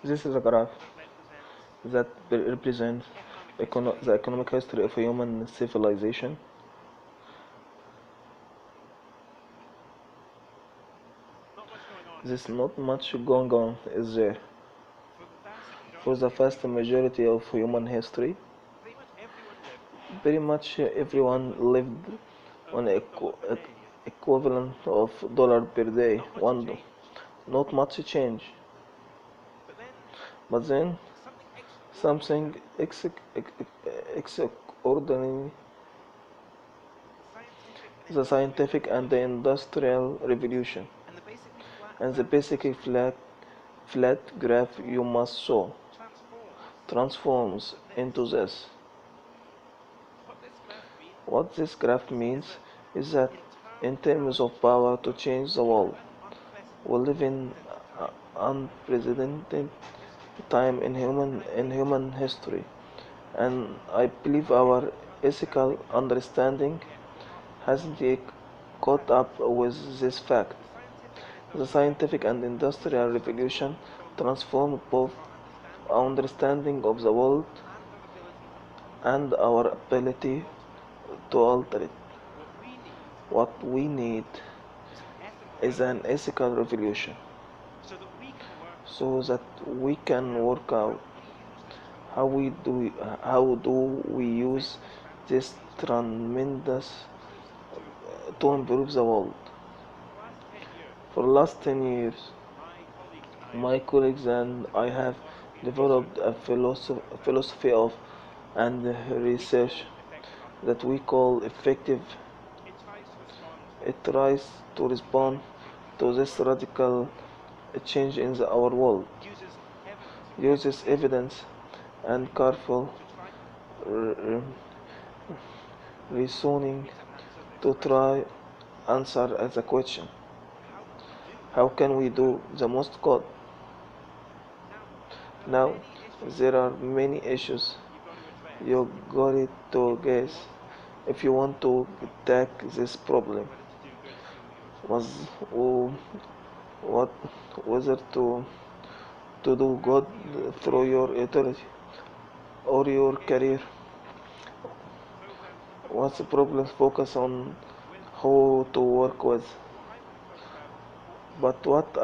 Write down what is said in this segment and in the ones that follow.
This is a graph that represents the economic history of human civilization. There's not much going on, is there? For the vast majority of human history, pretty much everyone lived on equivalent of dollar per day. Not much change. But then something extraordinary, the scientific and the industrial revolution, and the basic flat graph you must saw transforms into this. What this graph means is that in terms of power to change the world, we live in unprecedented time in human history, and I believe our ethical understanding hasn't yet caught up with this fact. The scientific and industrial revolution transformed both our understanding of the world and our ability to alter it. What we need is an ethical revolution so that we can work out how we do how do we use this tremendous to improve the world. For the last 10 years, my colleagues and I have developed a philosophy of and research that we call effective. It tries to respond to this radical change in our world, uses evidence and careful re- reasoning to try answer the question, how can we do the most good? Now, there are many issues you got it to guess if you want to attack this problem. Was what whether to do good through your utility or your career. What's the problem? Focus on who to work with. But what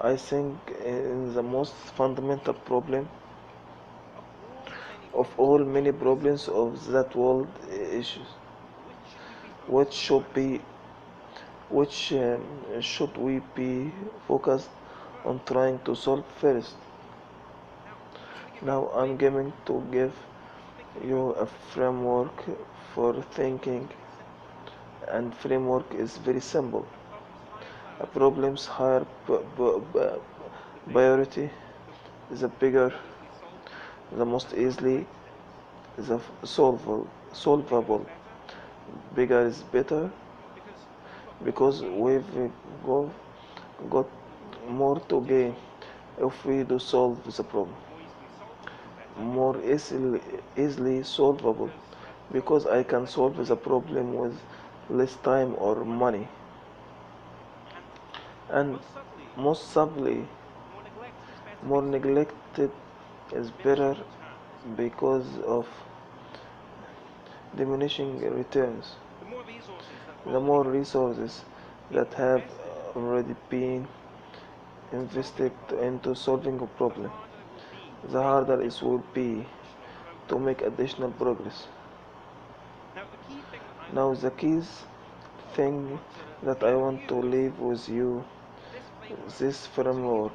I think is the most fundamental problem of all many problems of that world issues, which should be which should we be focused on trying to solve first. Now I'm going to give you a framework for thinking, and framework is very simple. A problem's higher priority, the bigger, the most easily the solvable. Bigger is better because go, got more to gain if we do solve the problem. More easily solvable because I can solve the problem with less time or money. And most subtly, more neglected is better because of diminishing returns. The more resources that have already been invested into solving a problem, the harder it will be to make additional progress. Now, the key thing that I want to leave with you this framework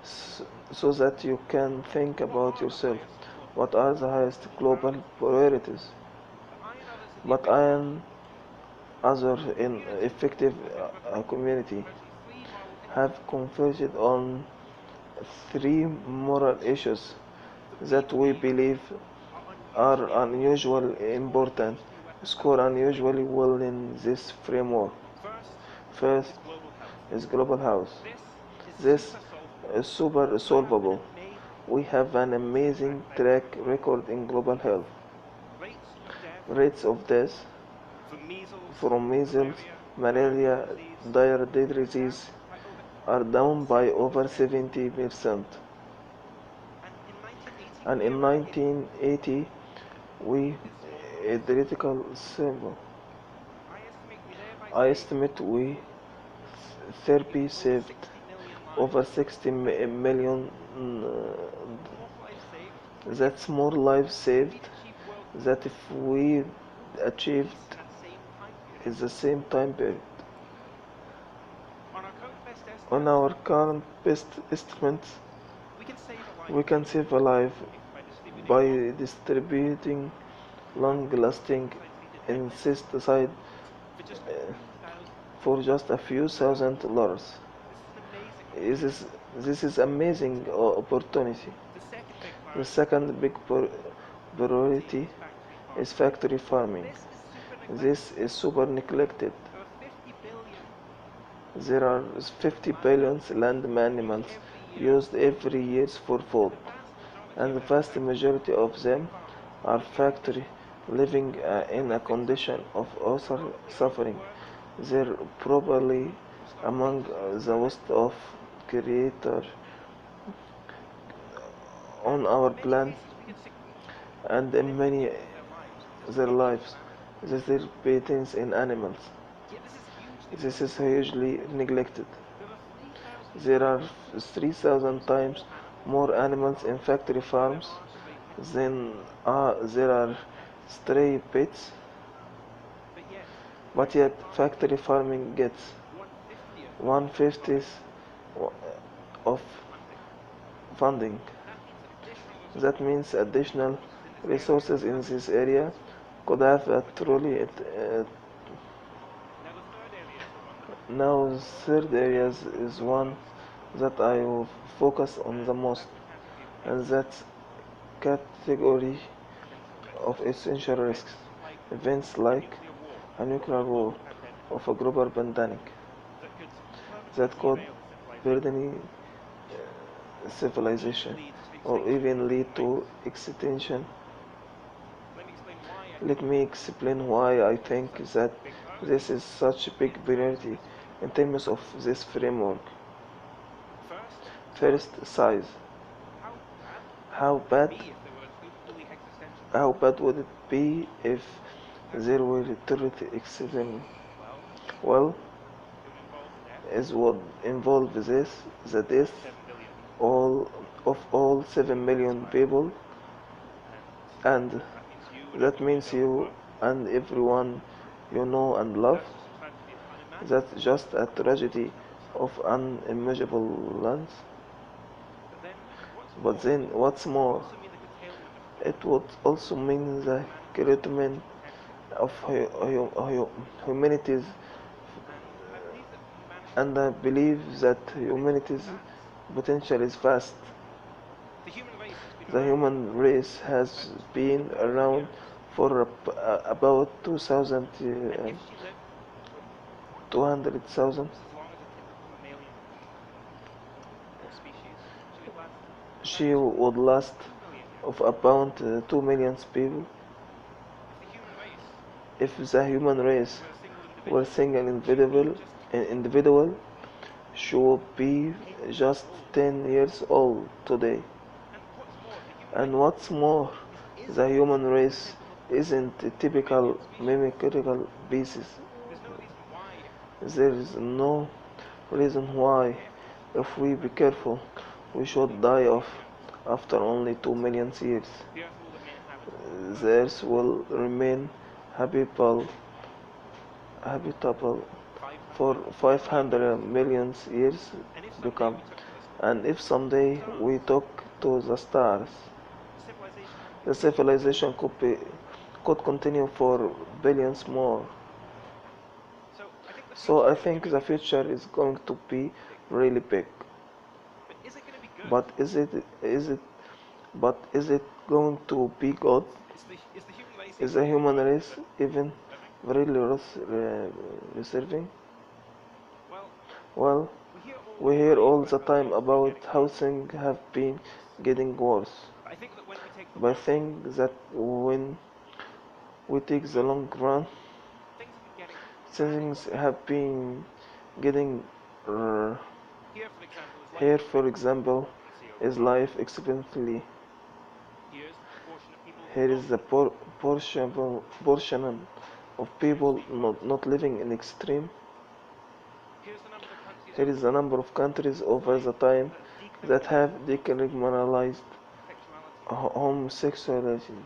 so that you can think about yourself. What are the highest global priorities? But I am other in effective community have converged on three moral issues that we believe are unusually important, score unusually well in this framework. First is global health. This is super solvable. We have an amazing track record in global health. Rates of death from measles, malaria, diarrheal disease, are down by over 70%. And in 1980, we a theoretical symbol. I estimate we therapy saved over 60 million. That's more lives saved that if we achieved in the same time period. On our current best estimates, we can save a life by distributing long-lasting insecticide for just a few $1,000. This is, this is amazing opportunity. The second big priority is factory farming. This is super neglected. There are 50 billion land animals used every year for food, and the vast majority of them are factory living in a condition of utter suffering. They're probably among the worst of creators on our planet, and in many their lives, their patents in animals. This is hugely neglected. There are 3,000 times more animals in factory farms than there are stray pets, but yet factory farming gets 1/50 of funding. That means additional resources in this area could have a truly now the third area is one that I will focus on the most, and that's category of essential risks. Events like a nuclear war of a global pandemic that could burden civilization or even lead to extinction. Let me explain why I think that this is such a big priority in terms of this framework. First, size. How bad how bad would it be if there were literally extinction? Well, it would involve the death all of all 7 million people, and that means you and everyone you know and love. That's just a tragedy of unimaginable length. But then, what's more, it would also mean the curtailment of humanity's, and I believe that humanity's potential is vast. The human race has been around for about 200,000. She would last of about 2 million people if the human race were single individual. She would be just 10 years old today. And what's more, the human race isn't a typical mimicry species. There is no reason why, if we be careful, we should die off after only 2 million years. The earth will remain habitable, habitable for 500 million years to come. And if someday we took to the stars, the civilization could continue for billions more. So I think the future is going to be really big. But is it going to be good? Is the human race even really reserving? Well, we hear all the time about how things have been getting worse. But I think that when we take the long run, things have been getting Here, for example, is life expectancy. Here is the portion of people not living in extreme. Here is the number of countries over the time that have decriminalized homosexuality.